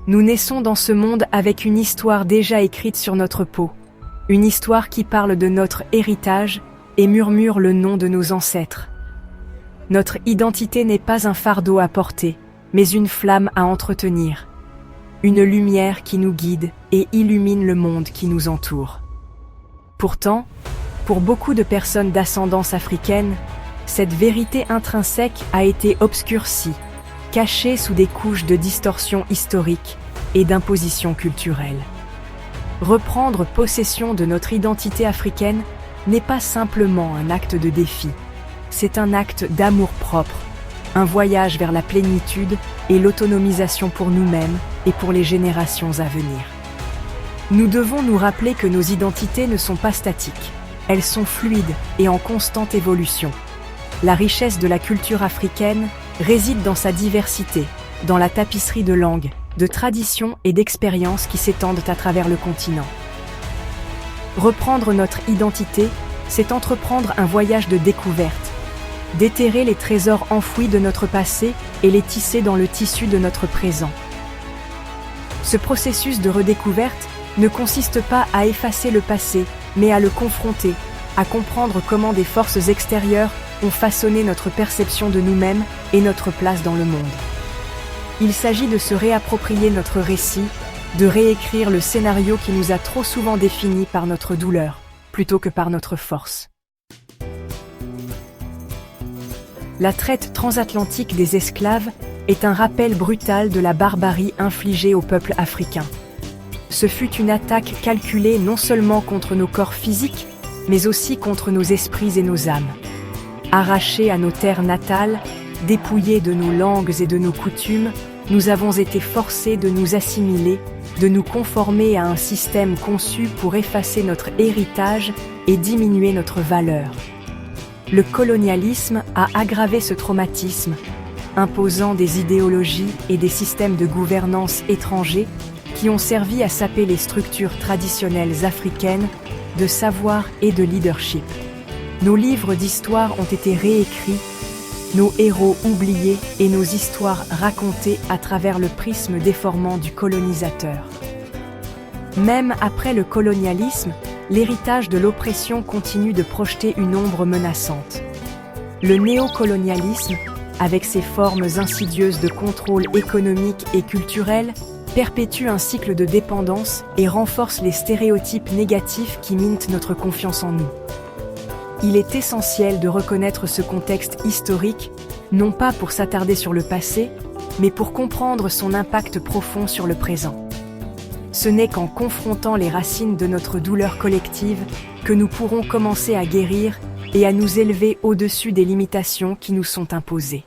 Nous naissons dans ce monde avec une histoire déjà écrite sur notre peau, une histoire qui parle de notre héritage et murmure le nom de nos ancêtres. Notre identité n'est pas un fardeau à porter, mais une flamme à entretenir, une lumière qui nous guide et illumine le monde qui nous entoure. Pourtant, pour beaucoup de personnes d'ascendance africaine, cette vérité intrinsèque a été obscurcie, cachée sous des couches de distorsion historique et d'imposition culturelle. Reprendre possession de notre identité africaine n'est pas simplement un acte de défi, c'est un acte d'amour-propre, un voyage vers la plénitude et l'autonomisation pour nous-mêmes et pour les générations à venir. Nous devons nous rappeler que nos identités ne sont pas statiques, elles sont fluides et en constante évolution. La richesse de la culture africaine réside dans sa diversité, dans la tapisserie de langues, de traditions et d'expériences qui s'étendent à travers le continent. Reprendre notre identité, c'est entreprendre un voyage de découverte, déterrer les trésors enfouis de notre passé et les tisser dans le tissu de notre présent. Ce processus de redécouverte ne consiste pas à effacer le passé, mais à le confronter, à comprendre comment des forces extérieures ont façonné notre perception de nous-mêmes et notre place dans le monde. Il s'agit de se réapproprier notre récit, de réécrire le scénario qui nous a trop souvent définis par notre douleur, plutôt que par notre force. La traite transatlantique des esclaves est un rappel brutal de la barbarie infligée au peuple africain. Ce fut une attaque calculée non seulement contre nos corps physiques, mais aussi contre nos esprits et nos âmes. Arrachés à nos terres natales, dépouillés de nos langues et de nos coutumes, nous avons été forcés de nous assimiler, de nous conformer à un système conçu pour effacer notre héritage et diminuer notre valeur. Le colonialisme a aggravé ce traumatisme, imposant des idéologies et des systèmes de gouvernance étrangers qui ont servi à saper les structures traditionnelles africaines de savoir et de leadership. Nos livres d'histoire ont été réécrits, nos héros oubliés et nos histoires racontées à travers le prisme déformant du colonisateur. Même après le colonialisme, l'héritage de l'oppression continue de projeter une ombre menaçante. Le néocolonialisme, avec ses formes insidieuses de contrôle économique et culturel, perpétue un cycle de dépendance et renforce les stéréotypes négatifs qui minent notre confiance en nous. Il est essentiel de reconnaître ce contexte historique, non pas pour s'attarder sur le passé, mais pour comprendre son impact profond sur le présent. Ce n'est qu'en confrontant les racines de notre douleur collective que nous pourrons commencer à guérir et à nous élever au-dessus des limitations qui nous sont imposées.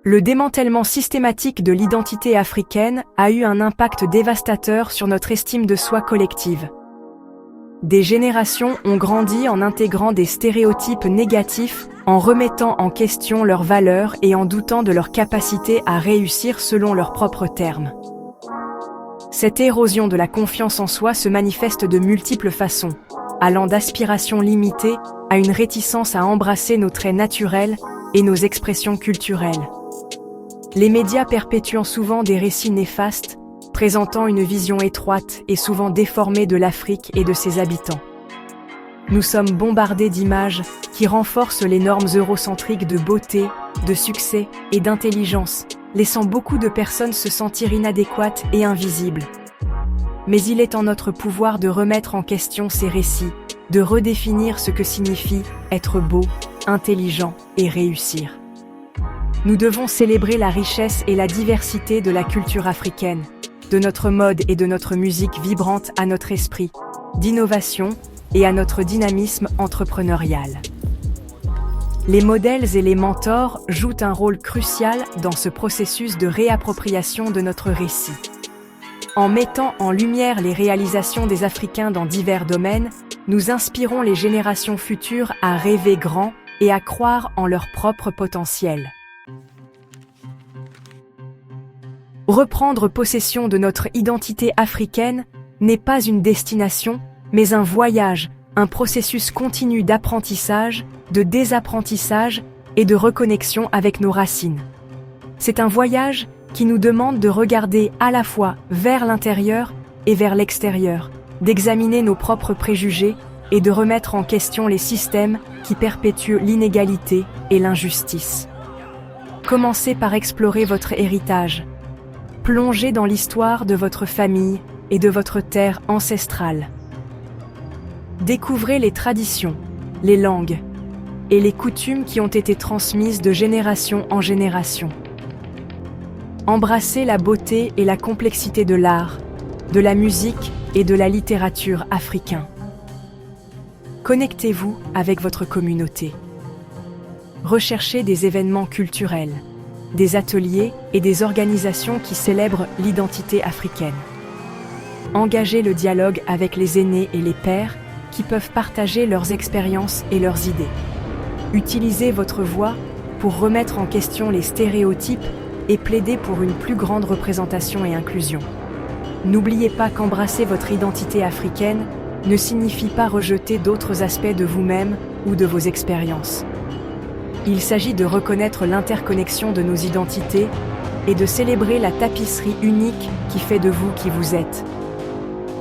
Le démantèlement systématique de l'identité africaine a eu un impact dévastateur sur notre estime de soi collective. Des générations ont grandi en intégrant des stéréotypes négatifs, en remettant en question leurs valeurs et en doutant de leur capacité à réussir selon leurs propres termes. Cette érosion de la confiance en soi se manifeste de multiples façons, allant d'aspirations limitées à une réticence à embrasser nos traits naturels et nos expressions culturelles. Les médias perpétuant souvent des récits néfastes, présentant une vision étroite et souvent déformée de l'Afrique et de ses habitants. Nous sommes bombardés d'images qui renforcent les normes eurocentriques de beauté, de succès et d'intelligence, laissant beaucoup de personnes se sentir inadéquates et invisibles. Mais il est en notre pouvoir de remettre en question ces récits, de redéfinir ce que signifie être beau, intelligent et réussir. Nous devons célébrer la richesse et la diversité de la culture africaine, de notre mode et de notre musique vibrante à notre esprit, d'innovation et à notre dynamisme entrepreneurial. Les modèles et les mentors jouent un rôle crucial dans ce processus de réappropriation de notre récit. En mettant en lumière les réalisations des Africains dans divers domaines, nous inspirons les générations futures à rêver grand et à croire en leur propre potentiel. Reprendre possession de notre identité africaine n'est pas une destination, mais un voyage, un processus continu d'apprentissage, de désapprentissage et de reconnexion avec nos racines. C'est un voyage qui nous demande de regarder à la fois vers l'intérieur et vers l'extérieur, d'examiner nos propres préjugés et de remettre en question les systèmes qui perpétuent l'inégalité et l'injustice. Commencez par explorer votre héritage. Plongez dans l'histoire de votre famille et de votre terre ancestrale. Découvrez les traditions, les langues et les coutumes qui ont été transmises de génération en génération. Embrassez la beauté et la complexité de l'art, de la musique et de la littérature africains. Connectez-vous avec votre communauté. Recherchez des événements culturels, des ateliers et des organisations qui célèbrent l'identité africaine. Engagez le dialogue avec les aînés et les pairs qui peuvent partager leurs expériences et leurs idées. Utilisez votre voix pour remettre en question les stéréotypes et plaider pour une plus grande représentation et inclusion. N'oubliez pas qu'embrasser votre identité africaine ne signifie pas rejeter d'autres aspects de vous-même ou de vos expériences. Il s'agit de reconnaître l'interconnexion de nos identités et de célébrer la tapisserie unique qui fait de vous qui vous êtes.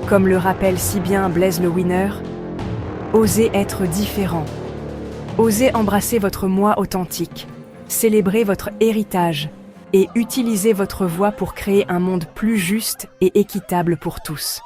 Comme le rappelle si bien Blaise le Winner, osez être différent. Osez embrasser votre moi authentique, célébrer votre héritage et utilisez votre voix pour créer un monde plus juste et équitable pour tous.